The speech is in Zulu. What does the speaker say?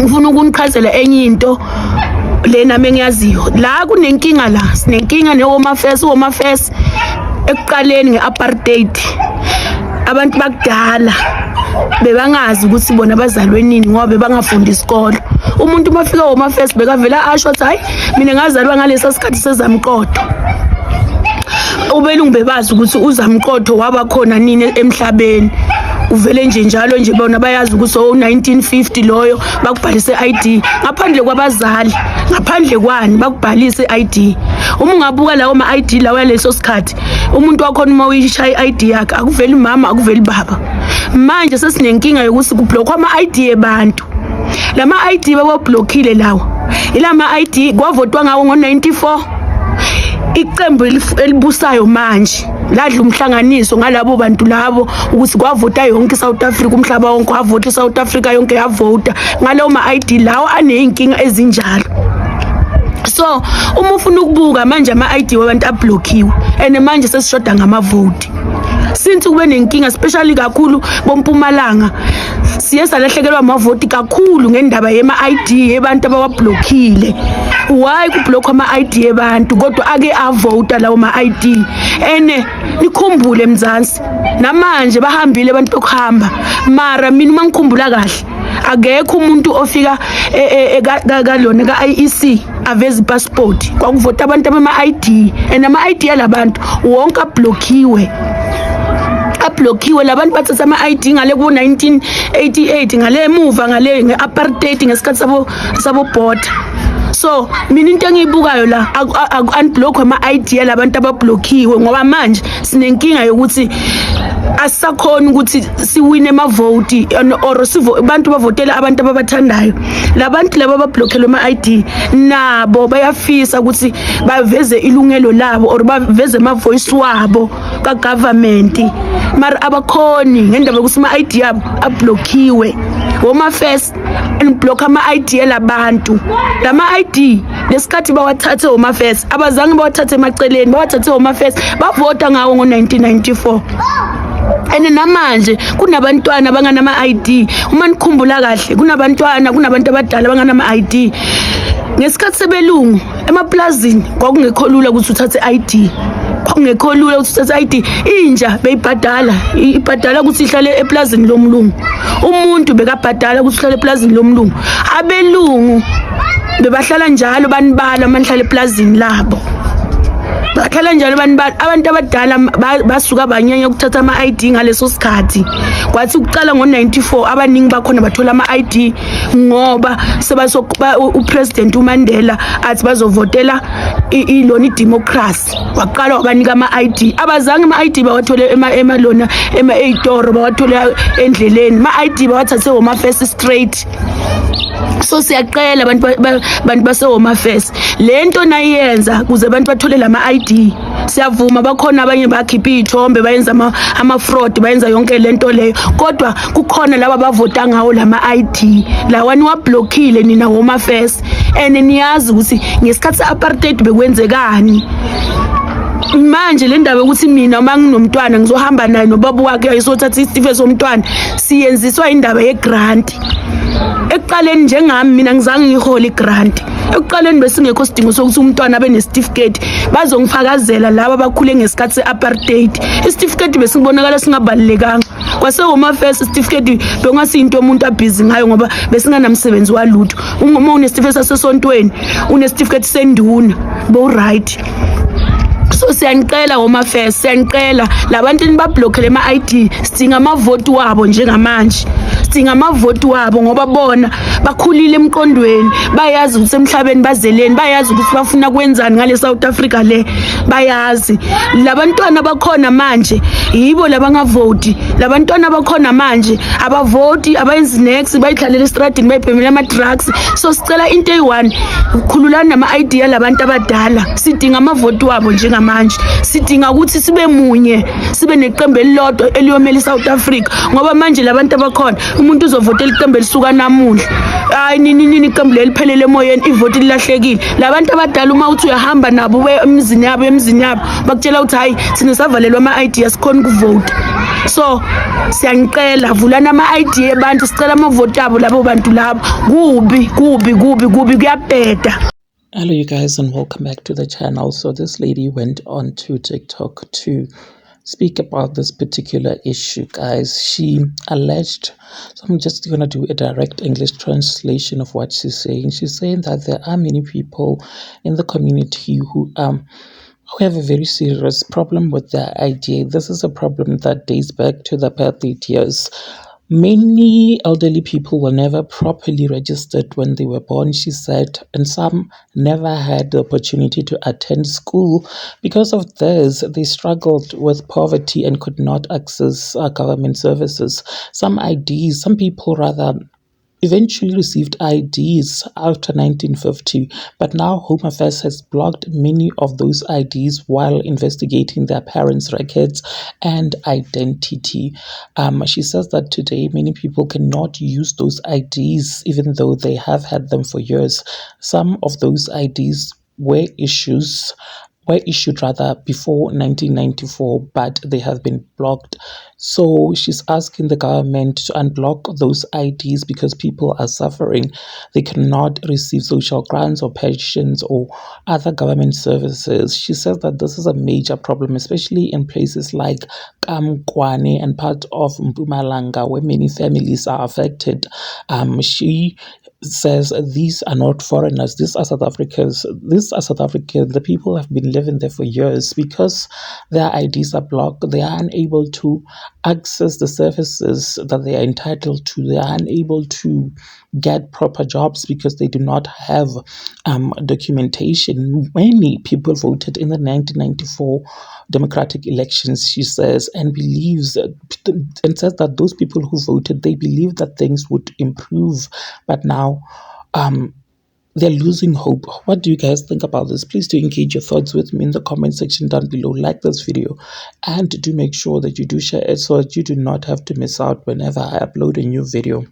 ngifuna ukunichazela enye into lena mengiyaziyo la kunenkinga la sinenkinga neHome Affairs ekuqaleni ngeapartheid abantu bakudala bebangazi ukuthi bona bazalwe nini ngoba bebangafunda isikolo umuntu mafika Home Affairs bekavela asho ukuthi hayi mina ngazalwa ngalesa sikhathi sezamqotho ubelungu bebazi ukuthi uzamqotho waba khona nini emhlabeni uvele nje njalo nje bona bayazi ukuthi 1950 loyo bakubhalise ID ngaphandle kwabazali ngaphandle kwani bakubhalise ID uma ungabuka lawo ma ID lawo yaleso sikhathi umuntu wakhona uma uyishaya ID yakhe akuveli mama akuveli baba manje sesinenkinga yokuthi kublockwa ama ID ebantu lama ID babablockile lawo ilama ID kwavotwa ngawo ngo94 iqembu elibusayo manje ladla umhlanganiso ngalabo bantu labo ukuthi kwavota yonke South Africa umhlaba wonke wavota South Africa yonke yavota ngalawo ma ID lawo aneyinkinga ezinjalo so uma ufuna ukubuka manje ama ID wabantu ablockiwe and manje sesishoda ngamavote since kube nenkinga especially kakhulu boMpumalanga siye salahlekelwa amavoti kakhulu ngendaba yema ID yebantu abawablockile why kublockwa ama ID yebantu kodwa ake avota lawo ma ID ene nikhumbule Mzansi namanje bahambile abantu bokuhamba mara mina mangikhumbula kahle akekho umuntu ofika kalona ka-IEC aveza passport kwakuvota abantu abama ID and ama ID yalabantu wonke ablockiwe labantu bathatha ama ID ngale ku 1988 ngale emuva ngale ngeapartheid ngesikhathi sabo border so mina into engiyibukayo la unblock ama ID yalabantu abablockiwe ngoba manje sinenkinga yokuthi asisakhona ukuthi siwine amavoti or abantu bavotela abantu ababathandayo labantu laba abablockele ama ID nabo bayafisa ukuthi baveze ilungelo labo or baveze ama voice wabo ka government mara abakhoni ngendaba yokuthi ama ID yabo ablockiwe Home Affairs unblock ama ID yalabantu lama ID lesikhathi bawathathe Home Affairs abazange bawathathe emaceleni bawathathe Home Affairs bavota ngawo ngo1994 ene namanje kunabantwana banganama ID uma nikhumbula kahle kunabantu abadala banganama ID ngesikhathi sebelungu emaplazini kwakungekho lula ukuthi uthathe ID kwakungekho lula ukuthi uthathe ID inja ibhadala ukuthi ihlale eplazini lomlungu umuntu bekabhadala ukuthi ihlale eplazini lomlungu abelungu bebahlala njalo banibala manihlale eplazini labo bakhala njalo abantu abadala basuka banyanya ukuthatha ama ID ngaleso sikhathi kwathi ukuqala ngo94 abaningi bakhona bathola ama ID ngoba sebasokuba upresident uMandela athi bazovotela ilona idemocracy waqala wabanika ama ID abazange ama ID bawathole emalona ema-8 bawathola endleleni ama ID bawathathe Home Affairs straight so siyaqela abantu base Home Affairs lento nayenza kuze abantu bathole lama ID siyavuma bakhona abanye bakhipha izithombe bayenza ama fraud bayenza yonke lento leyo kodwa kukhona laba bavota ngawo lama ID lawani wablockile nina Home Affairs and niyazi ukuthi ngesikhathi apartheid bekwenzekani manje le ndaba ukuthi mina manginomntwana ngizohamba naye nobaba wakhe ayisothatha isitife somntwana siyenziswa indaba yegrant ekuqaleni njengami mina ngizange ngihole igrant ekuqaleni besingekho sidingo sokuthi umntwana abe nesitifiketi bazongifakazela laba abakhule ngesikhathi seapartheid isitifiketi besingibonakala singabalekanga kwase Home Affairs isitifiketi bengasinto umuntu abhizi ngayo ngoba besinganamsebenzi walutho uma unesitifiketi sasesontweni unesitifiketi senduna bo right so siyanicela Home Affairs siyanicela labantu nibablockele ama ID sidinga amavoti wabo njengamanje sidinga amavoti wabo ngoba bona bakhulile emqondweni bayazi ukuthi emhlabeni bazeleni bayazi ukuthi bafuna kwenzani ngale South Africa le bayazi labantwana bakhona manje yibo labangavoti labantwana bakhona manje abavoti abayenzi next bayidlalela estradini bayibhemela ama drugs so sicela into eyi1 ukukhululana nama ID yalabantu abadala sidinga amavoti wabo njengamanje sidinga ukuthi sibe munye sibe neqembu elilodwa eliyomela iSouth Africa ngoba manje labantu abakhona umuntu uzovotela iqembu elisuka namuhla hayi nini iqembu leliphelele emoyeni ivoti lilahlekile. Labantu abadala uma uthi uyahamba nabo uye emizini yabo bakutshela ukuthi hayi sine savalelwa ama-ID asikhona ukuvota. So siyanicela vulani ama-ID ebantu sicela amavoti abo labo bantu labo. Kubi kuyabheda. Hello you guys and welcome back to the channel. So this lady went on to TikTok to speak about this particular issue, guys. She alleged, so I'm just going to do a direct English translation of what she's saying. She's saying that there are many people in the community who have a very serious problem with their ID. This is a problem that dates back to the apartheid years. Many elderly people were never properly registered when they were born, she said, and some never had the opportunity to attend school. Because of this, they struggled with poverty and could not access government services. Some people rather eventually received IDs after 1950, but now Home Affairs has blocked many of those IDs while investigating their parents' records and identity. She says that today many people cannot use those IDs even though they have had them for years. Some of those IDs were issued before 1994, but they have been blocked. So she's asking the government to unblock those IDs because people are suffering. They cannot receive social grants or pensions or other government services. She says that this is a major problem, especially in places like Kamkwane and part of Mpumalanga, where many families are affected. She says these are not foreigners, these are South Africans. The people have been living there for years. Because their IDs are blocked, they are unable to access the services that they are entitled to. They are unable to get proper jobs because they do not have documentation. Many people voted in the 1994 democratic elections, she says, and says that those people who voted, they believe that things would improve, but now they're losing hope. What do you guys think about this? Please do engage your thoughts with me in the comment section down below. Like this video and do make sure that you do share it so that you do not have to miss out whenever I upload a new video.